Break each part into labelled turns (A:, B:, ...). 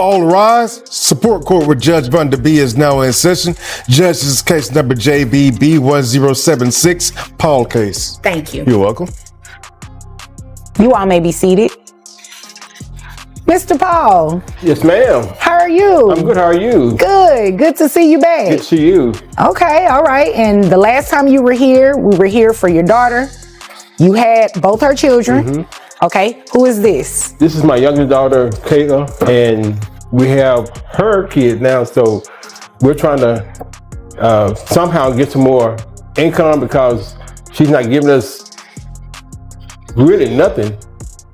A: All rise. Support court with Judge Bunda B is now in session. Judge, this is case number JBB1076, Paul case.
B: Thank you.
A: You're welcome.
B: You all may be seated. Mr. Paul.
C: Yes, ma'am.
B: How are you?
C: I'm good. How are you?
B: Good. Good to see you back.
C: Good to see you.
B: Okay. All right. And the last time you were here, we were here for your daughter. You had both her children. Mm-hmm. Okay. Who is this?
C: This is my youngest daughter, Kayla, and we have her kid now. So we're trying to somehow get some more income because she's not giving us really nothing.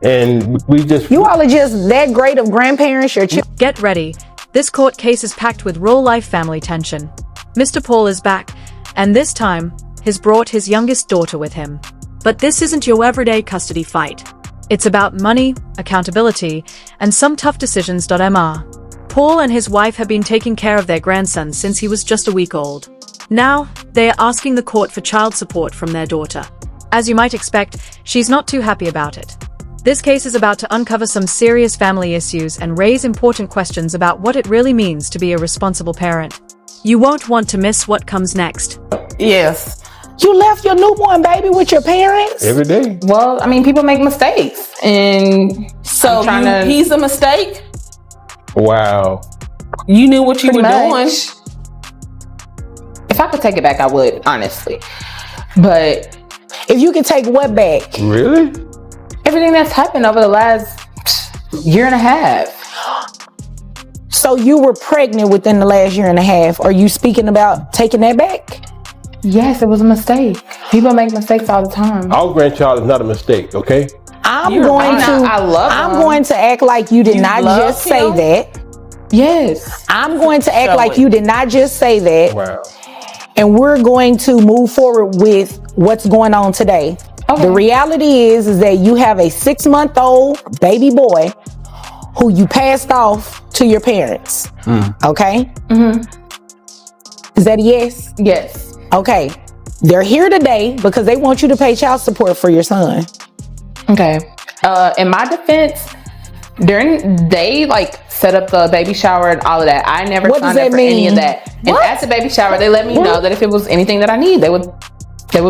C: And we just...
B: You all are just that great of grandparents. Your children.
D: Get ready. This court case is packed with real-life family tension. Mr. Paul is back, and this time, he's brought his youngest daughter with him. But this isn't your everyday custody fight. It's about money, accountability, and some tough decisions. Paul and his wife have been taking care of their grandson since he was just a week old. Now, they are asking the court for child support from their daughter. As you might expect, she's not too happy about it. This case is about to uncover some serious family issues and raise important questions about what it really means to be a responsible parent. You won't want to miss what comes next.
E: Yes.
B: You left your newborn baby with your parents?
C: Every day.
E: Well, I mean, people make mistakes. And so he's a mistake?
C: Wow.
E: You knew what you were
B: Pretty
E: doing.
B: much.
E: If I could take it back, I would, honestly. But
B: If you could take what back?
C: Really?
E: everything that's happened over the last year and a half.
B: So you were pregnant within the last year and a half. Are you speaking about taking that back?
E: Yes, it was a mistake. People make mistakes all the time.
C: Our grandchild is not a mistake, okay?
B: I'm
E: You're
B: going
E: right.
B: to
E: I love
B: I'm
E: him.
B: going to act like you did
E: You
B: not
E: love
B: just say
E: him?
B: that.
E: Yes.
B: I'm going to act
E: Show
B: like
E: it.
B: you did not just say that.
C: Wow.
B: And we're going to move forward with what's going on today.
E: Okay.
B: The reality is that you have a 6-month-old baby boy who you passed off to your parents. Okay?
E: Mm-hmm.
B: Is that a yes?
E: Yes.
B: Okay. They're here today because they want you to pay child support for your son.
E: Okay. In my defense, they set up the baby shower and all of that. I never
B: What does
E: signed up
B: that
E: for any
B: mean?
E: of that. And
B: What?
E: at the baby shower, they let me know that if it was anything that I need, they would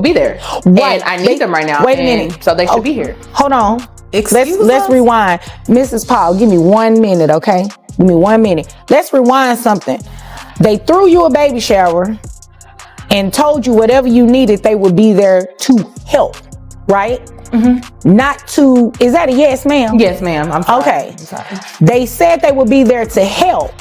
E: be there.
B: Right.
E: And I need them right now.
B: Wait a
E: and
B: minute.
E: So they should be here.
B: Hold on.
E: Excuse
B: Let's
E: us?
B: rewind. Mrs. Paul, give me 1 minute, okay? Give me 1 minute. Let's rewind something. They threw you a baby shower and told you whatever you needed, they would be there to help, right? Mm-hmm. Not to, is that a yes, ma'am?
E: Yes, ma'am. I'm sorry.
B: Okay.
E: I'm sorry.
B: They said they would be there to help,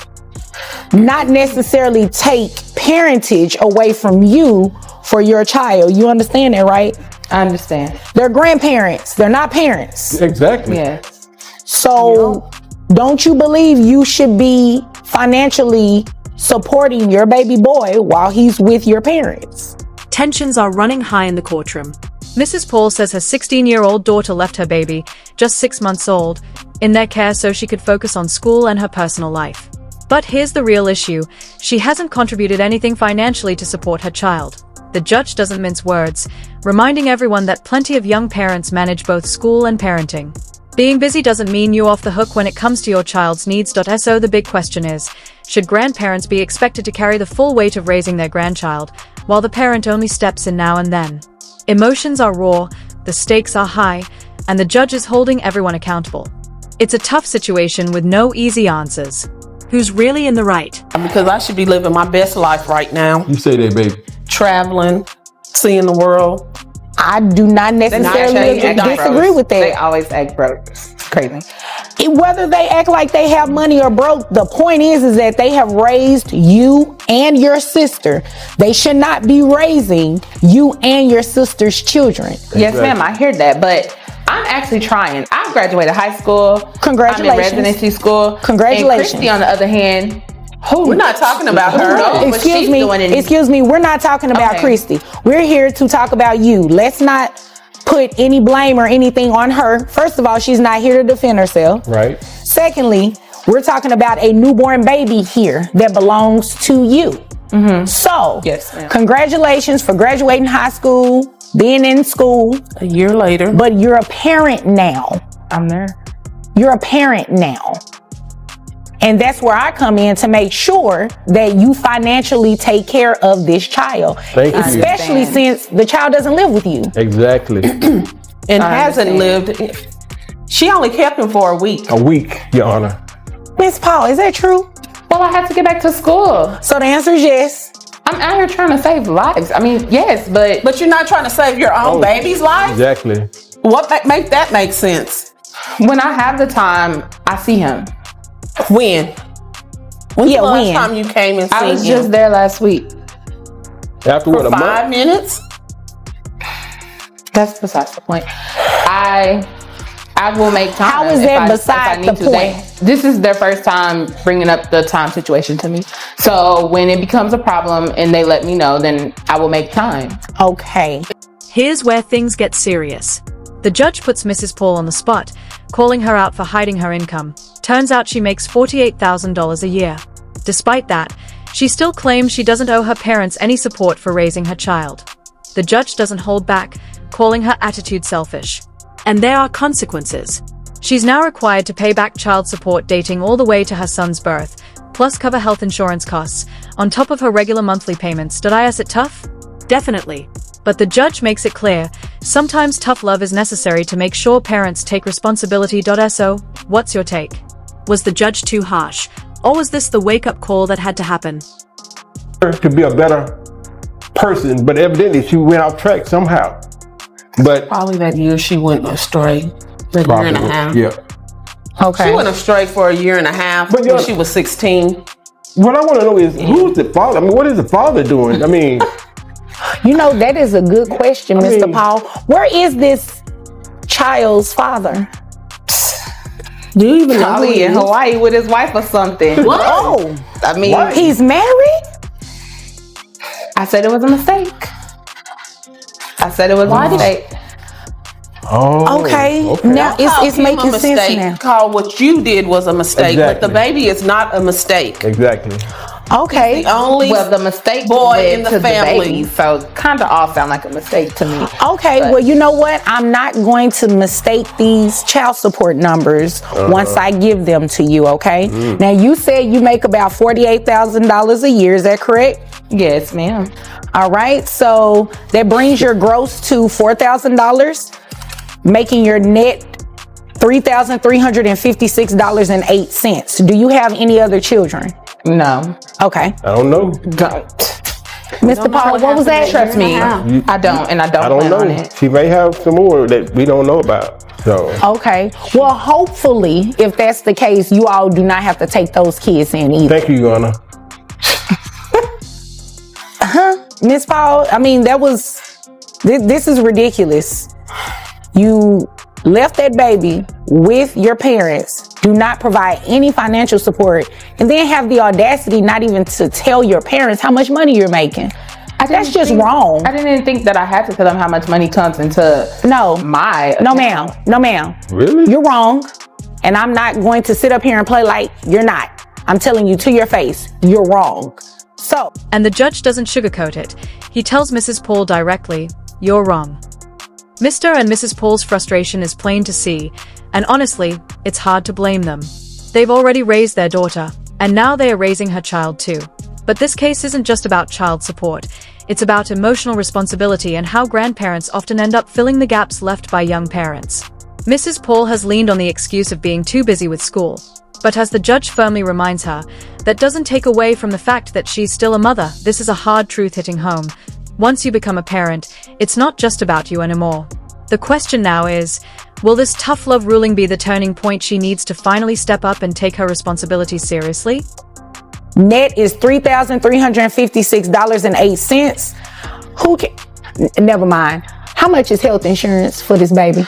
B: not necessarily take parentage away from you for your child. You understand that, right?
E: I understand.
B: They're grandparents. They're not parents.
C: Exactly.
E: Yes.
B: So don't you believe you should be financially supporting your baby boy while he's with your parents?
D: Tensions are running high in the courtroom. Mrs. Paul says her 16-year-old daughter left her baby, just 6 months old, in their care so she could focus on school and her personal life. But here's the real issue. She hasn't contributed anything financially to support her child. The judge doesn't mince words, reminding everyone that plenty of young parents manage both school and parenting. Being busy doesn't mean you're off the hook when it comes to your child's needs. So the big question is, should grandparents be expected to carry the full weight of raising their grandchild, while the parent only steps in now and then? Emotions are raw, the stakes are high, and the judge is holding everyone accountable. It's a tough situation with no easy answers. Who's really in the right?
F: Because I should be living my best life right now.
C: You say that, baby.
F: Traveling, seeing the world.
B: I do not necessarily disagree with
E: They
B: that.
E: always act broke. It's crazy.
B: Whether they act like they have money or broke, the point is that they have raised you and your sister. They should not be raising you and your sister's children.
E: Yes, ma'am. I hear that. But I'm actually trying. I graduated high school.
B: Congratulations.
E: I'm in residency school.
B: Congratulations.
E: And Christy, on the other hand,
F: We're not talking about her.
E: what she's doing in-
B: Excuse me. We're not talking about
E: Okay.
B: Christy. We're here to talk about you. Let's not put any blame or anything on her. First of all, she's not here to defend herself.
C: Right.
B: Secondly, we're talking about a newborn baby here that belongs to you. So,
E: Yes, ma'am.
B: congratulations for graduating high school, being in school,
F: A year later.
B: but you're a parent now.
E: I'm there.
B: You're a parent now. And that's where I come in to make sure that you financially take care of this child.
C: Thank you.
B: Especially since the child doesn't live with you.
C: Exactly.
F: And hasn't lived. She only kept him for a week.
C: A week, Your Honor.
B: Miss Paul, is that true?
E: Well, I had to get back to school.
B: So the answer is yes.
E: I'm out here trying to save lives. I mean, yes, but
F: But you're not trying to save your own baby's life?
C: Exactly.
F: What make that make sense?
E: when I have the time, I see him.
F: When? When's the last
B: when?
F: time you came and seen
E: I was
F: him?
E: just there last week.
C: After what,
F: For
C: a
F: 5
C: month?
F: minutes?
E: That's besides the point. I will make time.
B: How is
E: if
B: that
E: I
B: beside
E: need
B: the
E: to.
B: point?
E: This is their first time bringing up the time situation to me. So when it becomes a problem and they let me know, then I will make time.
B: Okay.
D: Here's where things get serious. The judge puts Mrs. Paul on the spot, calling her out for hiding her income. Turns out she makes $48,000 a year. Despite that, she still claims she doesn't owe her parents any support for raising her child. The judge doesn't hold back, calling her attitude selfish. And there are consequences. She's now required to pay back child support dating all the way to her son's birth, plus cover health insurance costs, on top of her regular monthly payments. Is it tough? Definitely. But the judge makes it clear, sometimes tough love is necessary to make sure parents take responsibility. So, what's your take? Was the judge too harsh? Or was this the wake-up call that had to happen?
C: To be a better person, but evidently she went off track somehow. But
F: Probably that year she went astray. That year and a half.
C: Yeah.
B: Okay.
F: She went astray for a year and a half
C: But
F: when
C: you're-
F: she was 16.
C: What I want to know is who's the father? I mean, what is the father doing? I mean,
B: You know, that is a good question, Mr.
C: mean-
B: Paul. Where is this child's father?
F: Do you even know who
E: Probably
F: he
E: in
F: is?
E: Hawaii with his wife or something.
B: Oh,
E: I mean,
B: he's married?
E: I said it was a mistake. I said it was a mistake.
C: oh,
B: Okay. Now
F: Call
B: it's
F: him a
B: making sense
F: mistake.
B: now.
F: Call what you did was a mistake, but the
C: Exactly.
F: baby is not a mistake.
C: Exactly.
B: Okay.
F: The only
E: Well, the mistake
F: boy
E: led
F: in the
E: to
F: family.
E: baby, so kind of all sound like a mistake to me.
B: Okay, well, you know what? I'm not going to mistake these child support numbers once I give them to you, okay? Now, you said you make about $48,000 a year. Is that correct?
E: Yes, ma'am.
B: All right, so that brings your gross to $4,000, making your net $3,356.08. Do you have any other children?
E: No.
B: Okay.
C: I don't know.
E: Don't.
B: Mr. Paul, what was that?
E: Trust me. I don't, and I don't
C: I don't
E: plan
C: know.
E: on it.
C: She may have some more that we don't know about. So
B: Okay. Well, hopefully, if that's the case, you all do not have to take those kids in either.
C: thank you, Your Honor.
B: Miss Paul, I mean, this is ridiculous. You left that baby with your parents, do not provide any financial support, and then have the audacity not even to tell your parents how much money you're making. That's just wrong.
E: I didn't even think that I had to tell them how much money comes into
B: No,
E: my
B: no,
E: account.
B: ma'am, no, ma'am.
C: Really?
B: You're wrong, and I'm not going to sit up here and play like you're not. I'm telling you to your face, you're wrong. So,
D: And the judge doesn't sugarcoat it. He tells Mrs. Paul directly, "You're wrong." Mr. and Mrs. Paul's frustration is plain to see, and honestly, it's hard to blame them. They've already raised their daughter, and now they are raising her child too. But this case isn't just about child support. It's about emotional responsibility and how grandparents often end up filling the gaps left by young parents. Mrs. Paul has leaned on the excuse of being too busy with school. But as the judge firmly reminds her, that doesn't take away from the fact that she's still a mother. This is a hard truth hitting home. Once you become a parent, it's not just about you anymore. The question now is, will this tough love ruling be the turning point she needs to finally step up and take her responsibilities seriously?
B: net is $3,356.08. Who can? Never mind. How much is health insurance for this baby?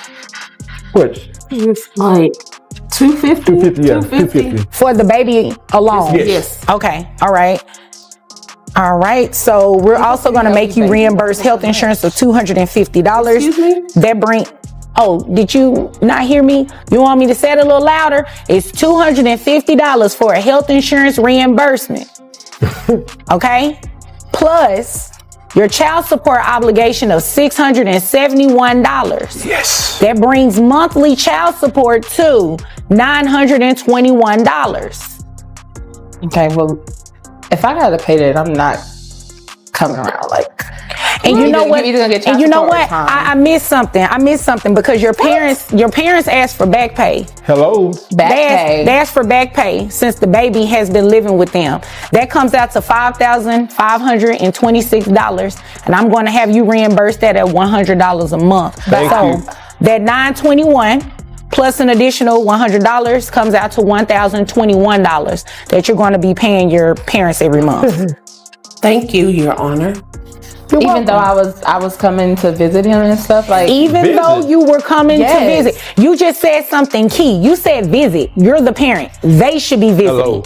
C: Which?
F: It's like 250.
C: 250, yeah, 250.
B: For the baby alone?
C: Yes.
F: Yes.
B: Okay. All right. All right. So we're also going to make you reimburse health insurance of $250.
F: Excuse me?
B: That bring. Oh, did you not hear me? You want me to say it a little louder? It's $250 for a health insurance reimbursement. Okay. Plus your child support obligation of $671.
C: Yes.
B: That brings monthly child support to $921.
E: Okay, well, if I gotta pay that, I'm not coming around. Like,
B: And you know what?
E: You're either gonna get child
B: And you know
E: support or
B: what?
E: time.
B: I missed something. I missed something because your parents asked for back pay.
C: Hello?
E: back
B: They
E: pay.
B: asked for back pay since the baby has been living with them. That comes out to $5,526, and I'm going to have you reimburse that at $100 a month.
C: Thank
B: so
C: you.
B: that $921 plus an additional $100 comes out to $1,021 that you're going to be paying your parents every month.
F: Thank you, Your Honor.
B: You're
E: Even though
B: welcome.
E: I was coming to visit him and stuff, like,
B: Even
C: Visit.
B: though you were coming
E: Yes.
B: to visit, you just said something key. You said visit. You're the parent. They should be visiting,
C: Hello.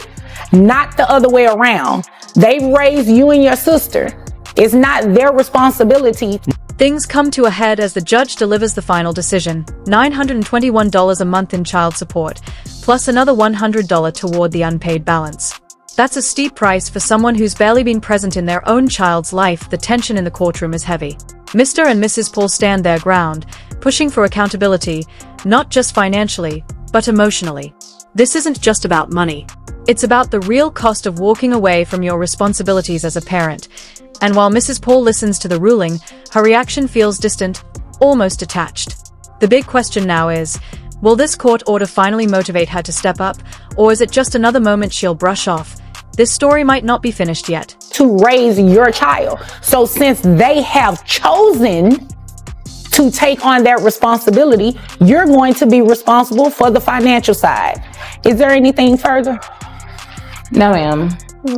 B: not the other way around. They raised you and your sister. It's not their responsibility.
D: Things come to a head as the judge delivers the final decision, $921 a month in child support, plus another $100 toward the unpaid balance. That's a steep price for someone who's barely been present in their own child's life. The tension in the courtroom is heavy. Mr. and Mrs. Paul stand their ground, pushing for accountability, not just financially, but emotionally. This isn't just about money. It's about the real cost of walking away from your responsibilities as a parent. And while Mrs. Paul listens to the ruling, her reaction feels distant, almost detached. The big question now is, will this court order finally motivate her to step up, or is it just another moment she'll brush off? This story might not be finished yet.
B: To raise your child. So since they have chosen to take on that responsibility, you're going to be responsible for the financial side. Is there anything further?
E: no, ma'am.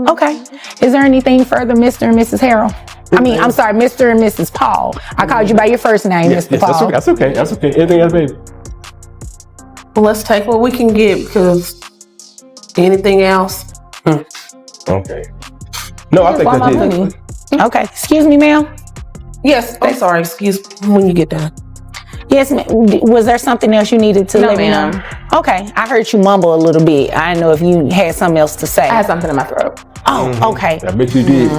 B: Okay. Is there anything further, Mr. and Mrs. Harrell? I'm sorry, Mr. and Mrs. Paul. I called you by your first name,
C: Yes,
B: Mr.
C: yes,
B: Paul.
C: that's okay. That's okay. Anything else, baby?
F: Well, let's take what we can get because anything else.
C: Okay. No, I think
B: Want my
C: that's
B: money.
C: it.
B: Okay. Excuse me, ma'am.
F: Yes, I'm sorry. Excuse when you get done.
B: Yes, ma'am. Was there something else you needed to
E: No,
B: let me know?
E: ma'am.
B: Okay. I heard you mumble a little bit. I didn't know if you had something else to say.
E: I had something in my throat.
B: Oh, okay.
C: I bet you did.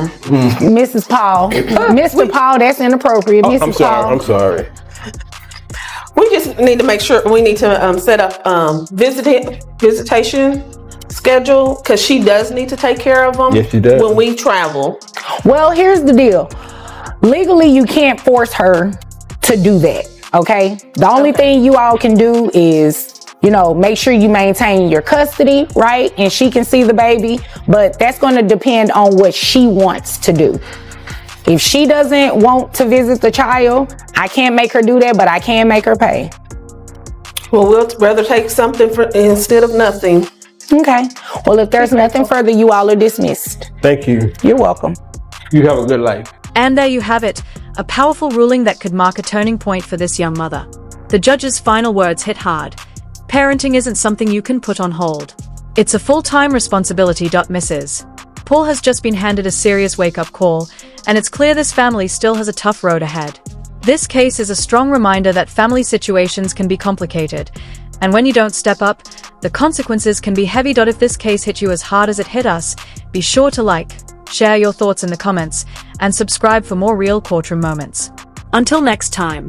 B: Mrs. Paul. Mr. Paul, that's inappropriate.
C: Oh,
B: Mrs.
C: I'm sorry.
B: Paul.
C: I'm sorry.
F: We just need to make sure we need to set up visitation schedule because she does need to take care of them.
C: Yes, she does.
F: When we travel.
B: Well, here's the deal. Legally, you can't force her to do that, okay? The only thing you all can do is, make sure you maintain your custody, right? And she can see the baby, but that's going to depend on what she wants to do. If she doesn't want to visit the child, I can't make her do that, but I can make her pay.
F: Well, we'll rather take something instead of nothing.
B: Okay. Well, if there's nothing further, you all are dismissed.
C: Thank you.
B: You're welcome.
C: You have a good life.
D: And there you have it, a powerful ruling that could mark a turning point for this young mother. The judge's final words hit hard. Parenting isn't something you can put on hold. It's a full-time responsibility. Mrs. Paul has just been handed a serious wake-up call, and it's clear this family still has a tough road ahead. This case is a strong reminder that family situations can be complicated, and when you don't step up, the consequences can be heavy. If this case hit you as hard as it hit us, be sure to like, share your thoughts in the comments, and subscribe for more real courtroom moments. Until next time.